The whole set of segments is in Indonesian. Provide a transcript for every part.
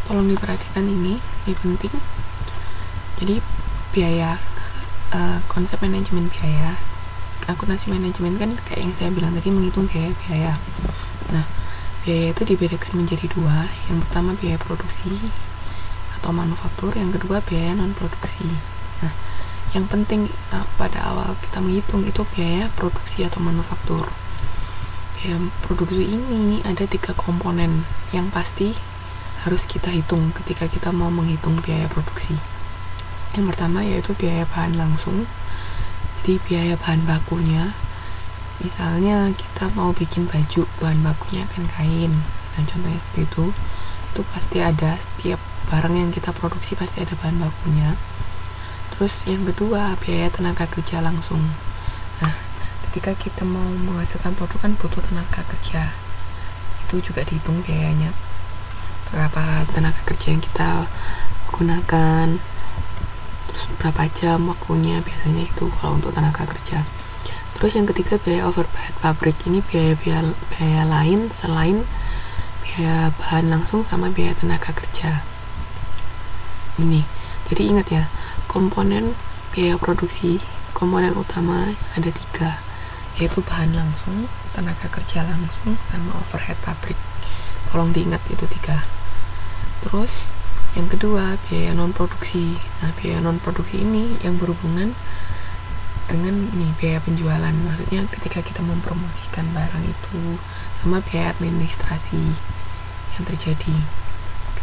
tolong diperhatikan, ini penting. Jadi biaya, konsep manajemen biaya, akuntansi manajemen kan kayak yang saya bilang tadi, menghitung biaya. Nah, biaya itu dibedakan menjadi dua. Yang pertama biaya produksi atau manufaktur, yang kedua biaya non produksi. Nah, yang penting pada awal kita menghitung itu biaya produksi atau manufaktur. Biaya produksi ini ada 3 komponen yang pasti harus kita hitung ketika kita mau menghitung biaya produksi. Yang pertama yaitu biaya bahan langsung. Jadi biaya bahan bakunya, misalnya kita mau bikin baju, bahan bakunya kan kain. Nah, contohnya seperti itu pasti ada, setiap barang yang kita produksi pasti ada bahan bakunya. Terus yang kedua biaya tenaga kerja langsung. Nah, ketika kita mau menghasilkan produk kan butuh tenaga kerja, itu juga dihitung biayanya, berapa tenaga kerja yang kita gunakan, terus berapa jam waktunya, biasanya itu kalau untuk tenaga kerja. Terus yang ketiga biaya overhead pabrik. Ini biaya lain selain biaya bahan langsung sama biaya tenaga kerja ini. Jadi ingat ya, komponen biaya produksi, komponen utama ada 3, yaitu bahan langsung, tenaga kerja langsung, sama overhead pabrik. Tolong diingat itu 3. Terus yang kedua biaya non produksi. Nah, biaya non produksi ini yang berhubungan dengan biaya penjualan, maksudnya ketika kita mempromosikan barang itu, sama biaya administrasi yang terjadi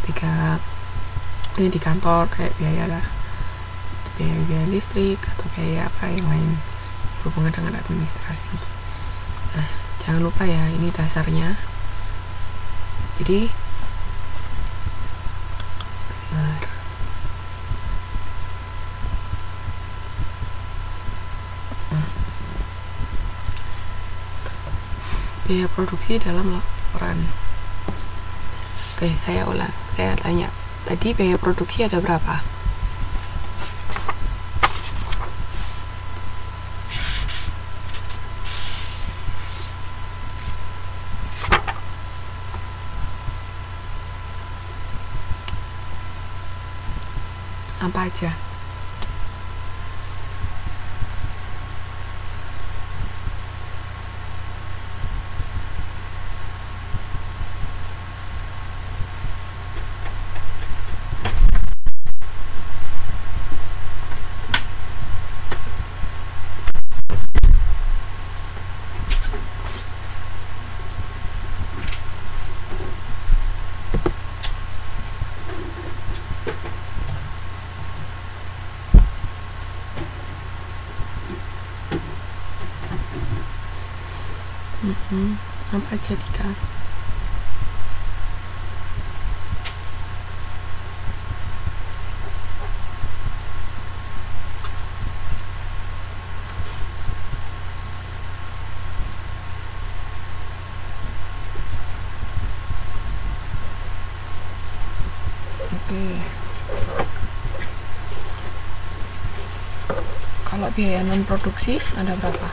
ketika ini di kantor, kayak biaya listrik atau biaya apa yang lain berhubungan dengan administrasi. Nah, jangan lupa ya, ini dasarnya. Jadi biaya produksi dalam laporan. Oke, saya ulang, saya tanya tadi, biaya produksi ada berapa? Apa aja? Apa aja 3? Oke. Kalau biaya non produksi ada berapa?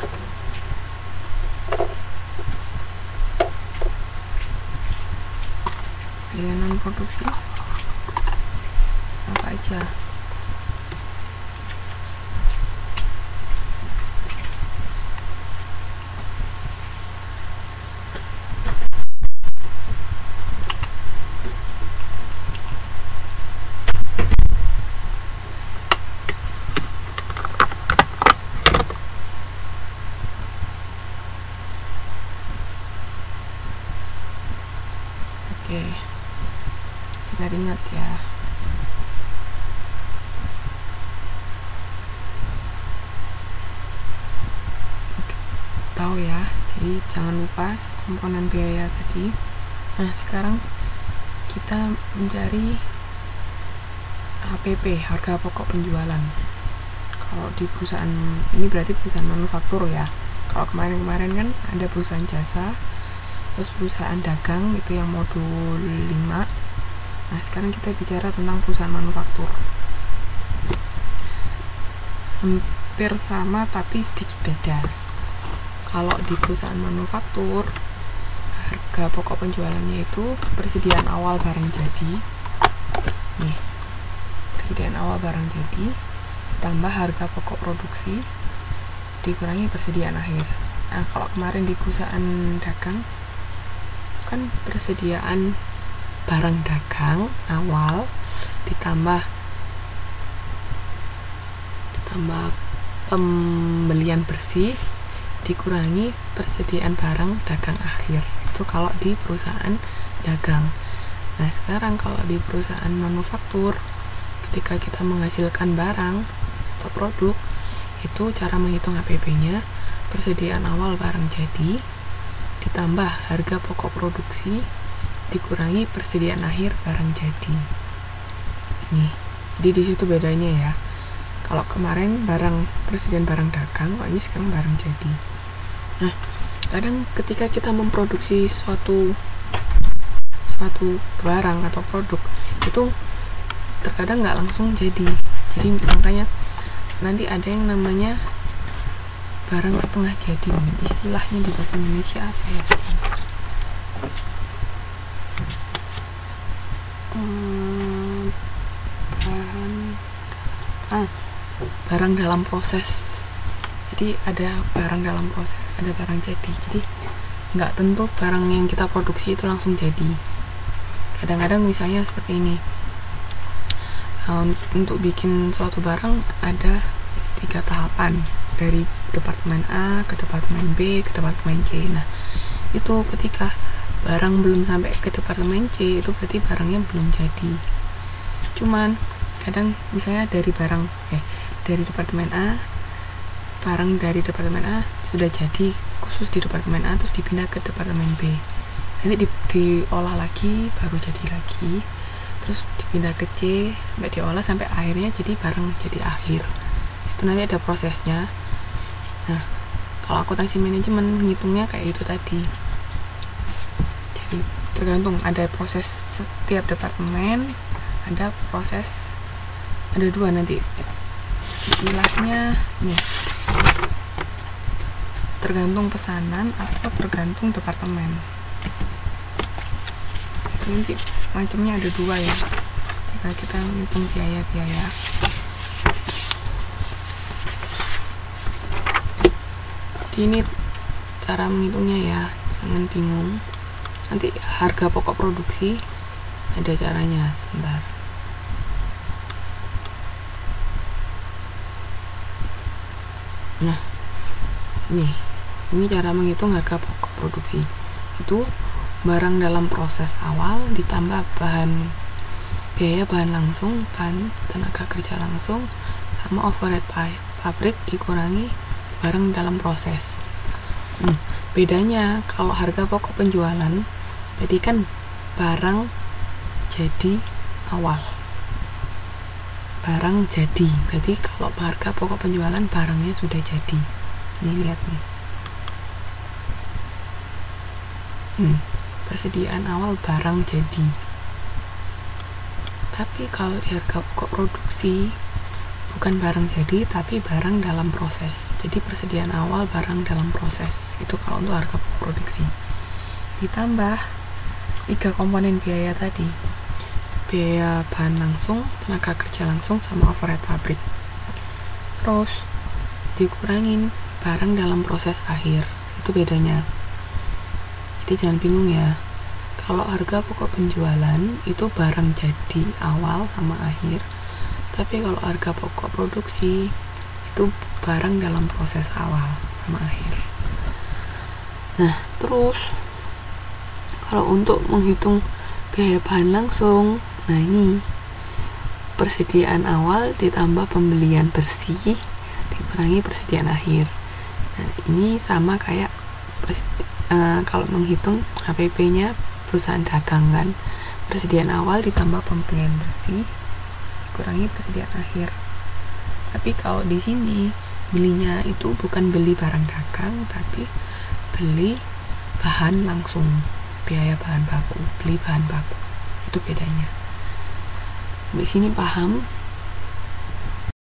Biaya non produksi apa aja? Oke, ingat ya. Oke, tahu ya, jadi jangan lupa komponen biaya tadi. Nah, sekarang kita mencari HPP, harga pokok penjualan. Kalau di perusahaan ini berarti perusahaan manufaktur ya. Kalau kemarin-kemarin kan ada perusahaan jasa, terus perusahaan dagang itu yang modul 5. Nah, sekarang kita bicara tentang perusahaan manufaktur. Hampir sama tapi sedikit beda. Kalau di perusahaan manufaktur, harga pokok penjualannya itu persediaan awal barang jadi nih, persediaan awal barang jadi tambah harga pokok produksi dikurangi persediaan akhir. Nah, kalau kemarin di perusahaan dagang kan persediaan barang dagang awal ditambah pembelian bersih dikurangi persediaan barang dagang akhir. Itu kalau di perusahaan dagang. Nah, sekarang kalau di perusahaan manufaktur, ketika kita menghasilkan barang atau produk, itu cara menghitung HPP-nya persediaan awal barang jadi ditambah harga pokok produksi dikurangi persediaan akhir barang jadi. Nih, jadi di situ bedanya ya. Kalau kemarin persediaan barang dagang, kalau ini sekarang barang jadi. Nah, kadang ketika kita memproduksi suatu barang atau produk itu terkadang nggak langsung jadi. Jadi makanya nanti ada yang namanya barang setengah jadi. Istilahnya di bahasa Indonesia apa ya? Barang dalam proses. Jadi ada barang dalam proses, ada barang jadi. Jadi nggak tentu barang yang kita produksi itu langsung jadi. Kadang-kadang misalnya seperti ini, untuk bikin suatu barang ada 3 tahapan, dari departemen A ke departemen B ke departemen C. Nah, itu ketika barang belum sampai ke departemen C, itu berarti barangnya belum jadi. Cuman kadang misalnya dari departemen A, barang dari departemen A sudah jadi khusus di departemen A, terus dipindah ke departemen B, nanti diolah lagi, baru jadi lagi, terus dipindah ke C sampai diolah sampai akhirnya jadi barang jadi akhir. Itu nanti ada prosesnya. Nah, kalau akuntansi manajemen menghitungnya kayak itu tadi. Jadi tergantung, ada proses setiap departemen, ada dua nanti istilahnya nih, tergantung pesanan atau tergantung departemen. Nanti macamnya ada 2 ya, jika kita menghitung biaya-biaya. Ini cara menghitungnya ya, jangan bingung. Nanti harga pokok produksi ada caranya, sebentar. Nah, ini cara menghitung harga pokok produksi. Itu barang dalam proses awal ditambah biaya bahan langsung, bahan tenaga kerja langsung, sama overhead pabrik dikurangi barang dalam proses. Bedanya kalau harga pokok penjualan, jadi kan barang jadi awal, barang jadi, berarti kalau harga pokok penjualan barangnya sudah jadi. Nih, lihat nih, persediaan awal barang jadi. Tapi kalau di harga pokok produksi bukan barang jadi, tapi barang dalam proses. Jadi persediaan awal barang dalam proses, itu kalau untuk harga pokok produksi. Ditambah 3 komponen biaya tadi, biaya bahan langsung, tenaga kerja langsung, sama overhead pabrik. Terus dikurangin barang dalam proses akhir, itu bedanya. Jadi jangan bingung ya, kalau harga pokok penjualan itu barang jadi awal sama akhir, tapi kalau harga pokok produksi itu barang dalam proses awal sama akhir. Nah, terus kalau untuk menghitung biaya bahan langsung, nah ini persediaan awal ditambah pembelian bersih dikurangi persediaan akhir. Nah, ini sama kayak kalau menghitung HPP-nya perusahaan dagang kan, persediaan awal ditambah pembelian bersih dikurangi persediaan akhir. Tapi kalau di sini belinya itu bukan beli barang dagang, tapi beli bahan langsung, biaya bahan baku, beli bahan baku. Itu bedanya. Di sini paham?